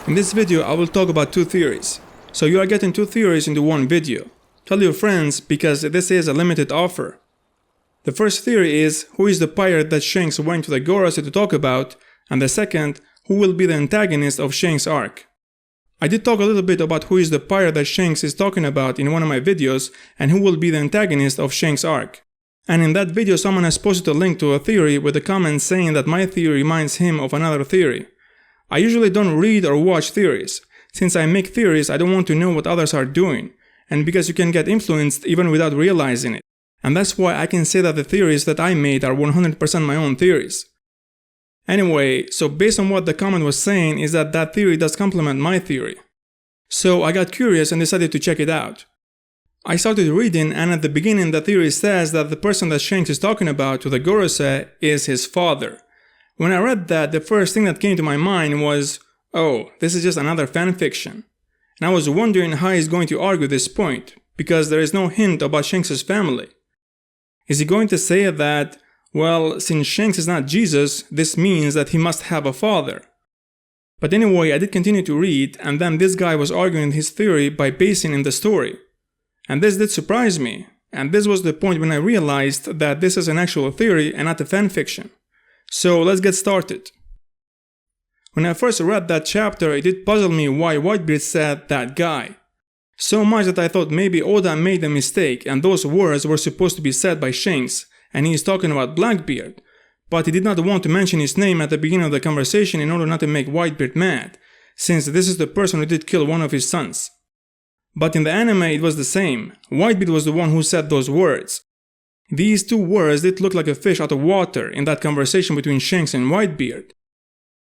In this video I will talk about two theories. So you are getting two theories into one video. Tell your friends because this is a limited offer. The first theory is who is the pirate that Shanks went to the Gorosei to talk about, and the second, who will be the antagonist of Shanks' arc. I did talk a little bit about who is the pirate that Shanks is talking about in one of my videos and who will be the antagonist of Shanks' arc. And in that video someone has posted a link to a theory with a comment saying that my theory reminds him of another theory. I usually don't read or watch theories. Since I make theories, I don't want to know what others are doing, and because you can get influenced even without realizing it. And that's why I can say that the theories that I made are 100% my own theories. Anyway, so based on what the comment was saying is that theory does complement my theory. So I got curious and decided to check it out. I started reading, and at the beginning the theory says that the person that Shanks is talking about to the Gorosei is his father. When I read that, the first thing that came to my mind was, oh, this is just another fanfiction. And I was wondering how he's going to argue this point, because there is no hint about Shanks' family. Is he going to say that, well, since Shanks is not Jesus, this means that he must have a father? But anyway, I did continue to read, and then this guy was arguing his theory by basing in the story. And this did surprise me, and this was the point when I realized that this is an actual theory and not a fanfiction. So let's get started. When I first read that chapter, it did puzzle me why Whitebeard said that guy. So much that I thought maybe Oda made a mistake and those words were supposed to be said by Shanks, and he is talking about Blackbeard, but he did not want to mention his name at the beginning of the conversation in order not to make Whitebeard mad, since this is the person who did kill one of his sons. But in the anime it was the same. Whitebeard was the one who said those words. These two words did look like a fish out of water in that conversation between Shanks and Whitebeard.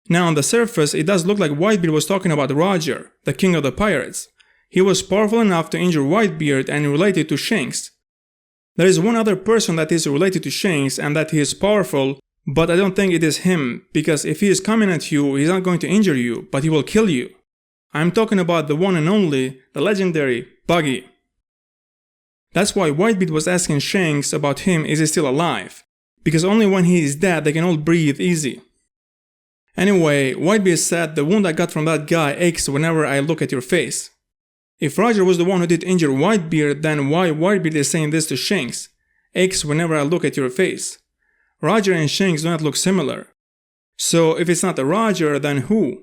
Now on the surface it does look like Whitebeard was talking about Roger, the king of the pirates. He was powerful enough to injure Whitebeard and related to Shanks. There is one other person that is related to Shanks and that he is powerful, but I don't think it is him, because if he is coming at you, he is not going to injure you, but he will kill you. I am talking about the one and only, the legendary Buggy. That's why Whitebeard was asking Shanks about him, is he still alive? Because only when he is dead they can all breathe easy. Anyway, Whitebeard said the wound I got from that guy aches whenever I look at your face. If Roger was the one who did injure Whitebeard, then why Whitebeard is saying this to Shanks? Aches whenever I look at your face. Roger and Shanks do not look similar. So if it's not Roger, then who?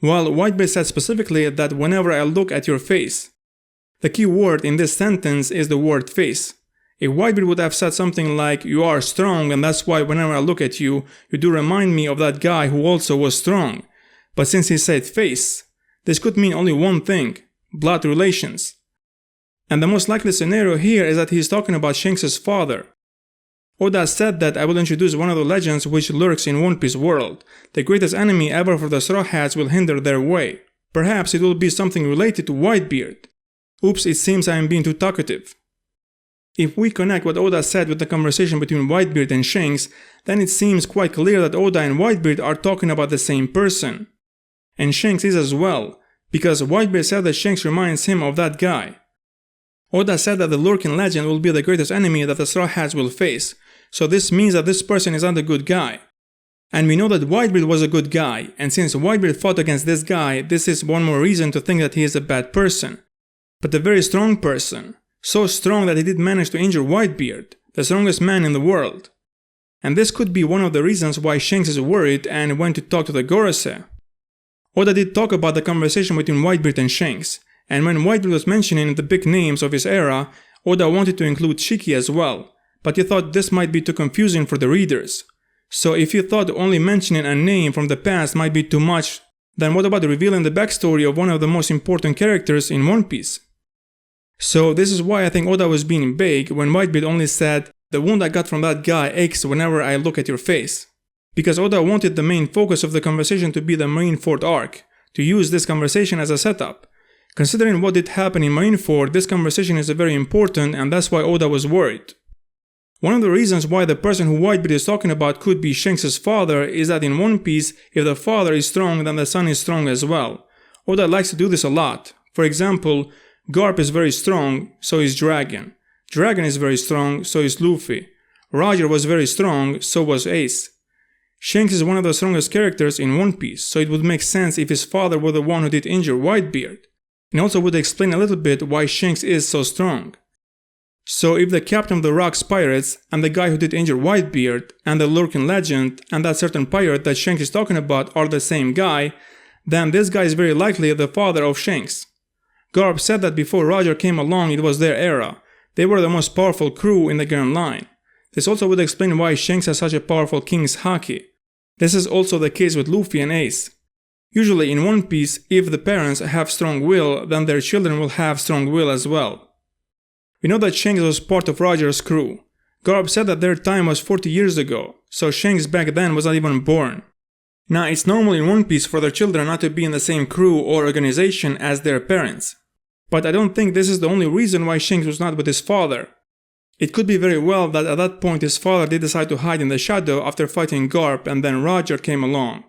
Well, Whitebeard said specifically that whenever I look at your face. The key word in this sentence is the word face. If Whitebeard would have said something like, you are strong and that's why whenever I look at you, you do remind me of that guy who also was strong. But since he said face, this could mean only one thing, blood relations. And the most likely scenario here is that he is talking about Shanks' father. Oda said that I will introduce one of the legends which lurks in One Piece world. The greatest enemy ever for the Straw Hats will hinder their way. Perhaps it will be something related to Whitebeard. Oops, it seems I am being too talkative. If we connect what Oda said with the conversation between Whitebeard and Shanks, then it seems quite clear that Oda and Whitebeard are talking about the same person. And Shanks is as well, because Whitebeard said that Shanks reminds him of that guy. Oda said that the lurking legend will be the greatest enemy that the Straw Hats will face, so this means that this person is not a good guy. And we know that Whitebeard was a good guy, and since Whitebeard fought against this guy, this is one more reason to think that he is a bad person. But a very strong person. So strong that he did manage to injure Whitebeard, the strongest man in the world. And this could be one of the reasons why Shanks is worried and went to talk to the Gorosei. Oda did talk about the conversation between Whitebeard and Shanks, and when Whitebeard was mentioning the big names of his era, Oda wanted to include Shiki as well, but he thought this might be too confusing for the readers. So if he thought only mentioning a name from the past might be too much, then what about revealing the backstory of one of the most important characters in One Piece? So this is why I think Oda was being vague when Whitebeard only said, the wound I got from that guy aches whenever I look at your face. Because Oda wanted the main focus of the conversation to be the Marineford arc, to use this conversation as a setup. Considering what did happen in Marineford, this conversation is very important and that's why Oda was worried. One of the reasons why the person who Whitebeard is talking about could be Shanks' father is that in One Piece, if the father is strong then the son is strong as well. Oda likes to do this a lot. For example, Garp is very strong, so is Dragon. Dragon is very strong, so is Luffy. Roger was very strong, so was Ace. Shanks is one of the strongest characters in One Piece, so it would make sense if his father were the one who did injure Whitebeard. And also would explain a little bit why Shanks is so strong. So if the captain of the Rocks pirates, and the guy who did injure Whitebeard, and the lurking legend, and that certain pirate that Shanks is talking about are the same guy, then this guy is very likely the father of Shanks. Garp said that before Roger came along it was their era. They were the most powerful crew in the Grand Line. This also would explain why Shanks has such a powerful King's Haki. This is also the case with Luffy and Ace. Usually in One Piece, if the parents have strong will, then their children will have strong will as well. We know that Shanks was part of Roger's crew. Garp said that their time was 40 years ago, so Shanks back then was not even born. Now, it's normal in One Piece for their children not to be in the same crew or organization as their parents. But I don't think this is the only reason why Shanks was not with his father. It could be very well that at that point his father did decide to hide in the shadow after fighting Garp and then Roger came along.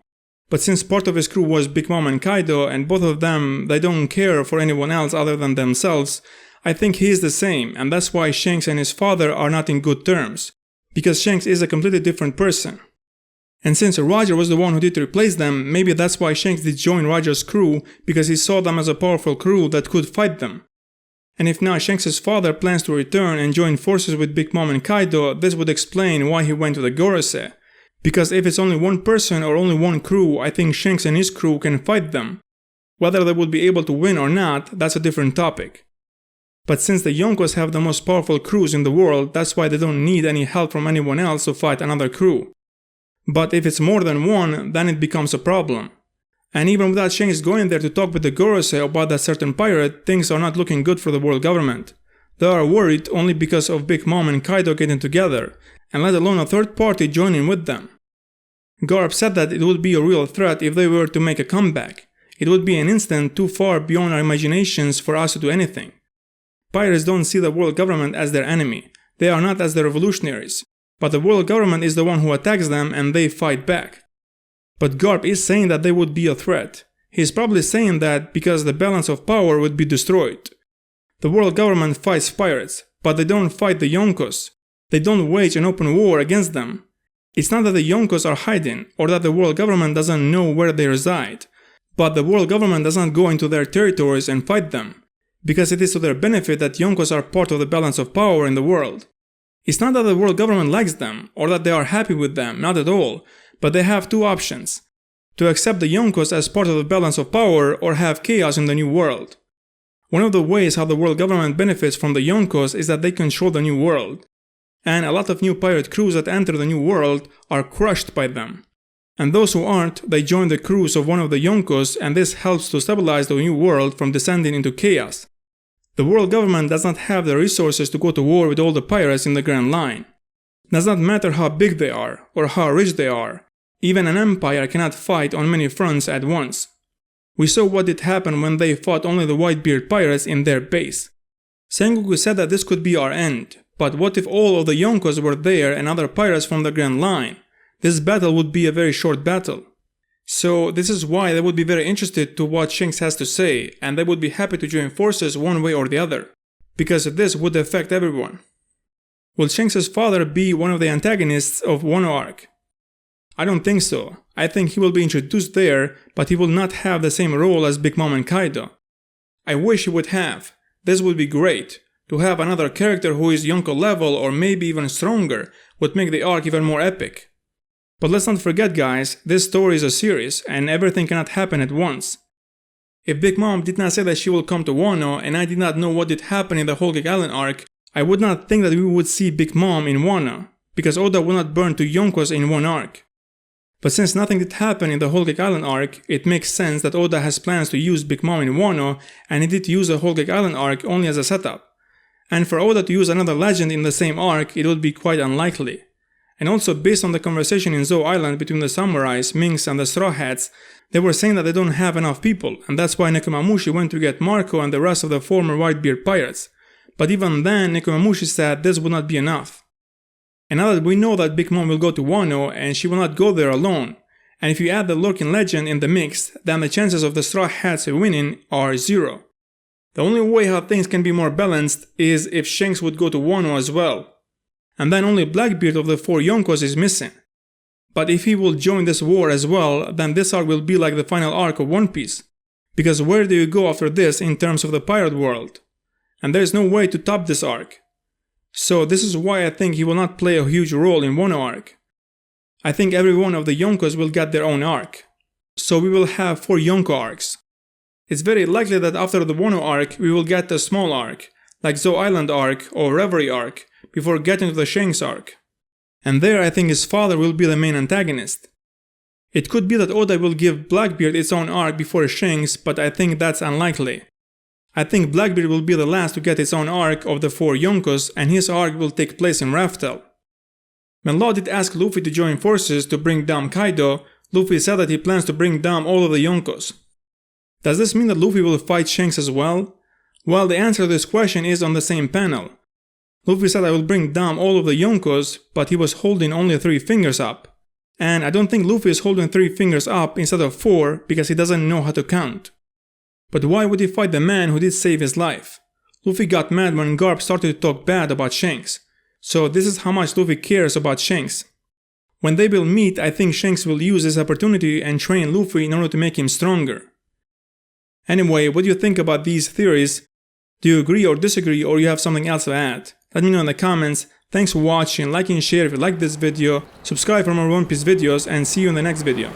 But since part of his crew was Big Mom and Kaido and both of them, they don't care for anyone else other than themselves, I think he is the same, and that's why Shanks and his father are not in good terms, because Shanks is a completely different person. And since Roger was the one who did replace them, maybe that's why Shanks did join Roger's crew, because he saw them as a powerful crew that could fight them. And if now Shanks' father plans to return and join forces with Big Mom and Kaido, this would explain why he went to the Gorosei. Because if it's only one person or only one crew, I think Shanks and his crew can fight them. Whether they would be able to win or not, that's a different topic. But since the Yonkos have the most powerful crews in the world, that's why they don't need any help from anyone else to fight another crew. But if it's more than one, then it becomes a problem. And even without Shanks going there to talk with the Gorosei about that certain pirate, things are not looking good for the world government. They are worried only because of Big Mom and Kaido getting together, and let alone a third party joining with them. Garp said that it would be a real threat if they were to make a comeback. It would be an instant too far beyond our imaginations for us to do anything. Pirates don't see the world government as their enemy. They are not as the revolutionaries. But the world government is the one who attacks them and they fight back. But Garp is saying that they would be a threat. He is probably saying that because the balance of power would be destroyed. The world government fights pirates, but they don't fight the Yonkos. They don't wage an open war against them. It's not that the Yonkos are hiding, or that the world government doesn't know where they reside, but the world government does not go into their territories and fight them, because it is to their benefit that Yonkos are part of the balance of power in the world. It's not that the world government likes them, or that they are happy with them, not at all, but they have two options: to accept the Yonkos as part of the balance of power, or have chaos in the new world. One of the ways how the world government benefits from the Yonkos is that they control the new world. And a lot of new pirate crews that enter the new world are crushed by them. And those who aren't, they join the crews of one of the Yonkos, and this helps to stabilize the new world from descending into chaos. The world government does not have the resources to go to war with all the pirates in the Grand Line. It does not matter how big they are, or how rich they are. Even an empire cannot fight on many fronts at once. We saw what did happen when they fought only the Whitebeard pirates in their base. Sengoku said that this could be our end. But what if all of the Yonkos were there and other pirates from the Grand Line? This battle would be a very short battle. So this is why they would be very interested to what Shanks has to say, and they would be happy to join forces one way or the other, because this would affect everyone. Will Shanks' father be one of the antagonists of Wano arc? I don't think so. I think he will be introduced there, but he will not have the same role as Big Mom and Kaido. I wish he would have. This would be great. To have another character who is Yonko level or maybe even stronger would make the arc even more epic. But let's not forget, guys, this story is a series and everything cannot happen at once. If Big Mom did not say that she will come to Wano and I did not know what did happen in the Whole Cake Island arc, I would not think that we would see Big Mom in Wano, because Oda would not burn 2 Yonkos in one arc. But since nothing did happen in the Whole Cake Island arc, it makes sense that Oda has plans to use Big Mom in Wano, and he did use the Whole Cake Island arc only as a setup. And for Oda to use another legend in the same arc, it would be quite unlikely. And also based on the conversation in Zou Island between the samurais, minks and the Straw Hats, they were saying that they don't have enough people, and that's why Nekomamushi went to get Marco and the rest of the former Whitebeard pirates. But even then, Nekomamushi said this would not be enough. And now that we know that Big Mom will go to Wano, and she will not go there alone, and if you add the lurking legend in the mix, then the chances of the Straw Hats winning are 0. The only way how things can be more balanced is if Shanks would go to Wano as well. And then only Blackbeard of the 4 Yonkos is missing. But if he will join this war as well, then this arc will be like the final arc of One Piece. Because where do you go after this in terms of the pirate world? And there is no way to top this arc. So this is why I think he will not play a huge role in one arc. I think every one of the Yonkos will get their own arc. So we will have 4 Yonko arcs. It's very likely that after the Wano arc, we will get a small arc, like Zou Island arc or Reverie arc, before getting to the Shanks arc. And there I think his father will be the main antagonist. It could be that Oda will give Blackbeard its own arc before Shanks, but I think that's unlikely. I think Blackbeard will be the last to get its own arc of the 4 Yonkos, and his arc will take place in Raftel. When Law did ask Luffy to join forces to bring down Kaido, Luffy said that he plans to bring down all of the Yonkos. Does this mean that Luffy will fight Shanks as well? Well, the answer to this question is on the same panel. Luffy said I will bring down all of the Yonkos, but he was holding only 3 fingers up. And I don't think Luffy is holding 3 fingers up instead of 4 because he doesn't know how to count. But why would he fight the man who did save his life? Luffy got mad when Garp started to talk bad about Shanks. So this is how much Luffy cares about Shanks. When they will meet, I think Shanks will use this opportunity and train Luffy in order to make him stronger. Anyway, what do you think about these theories? Do you agree or disagree, or you have something else to add? Let me know in the comments. Thanks for watching, like and share if you like this video, subscribe for more One Piece videos, and see you in the next video.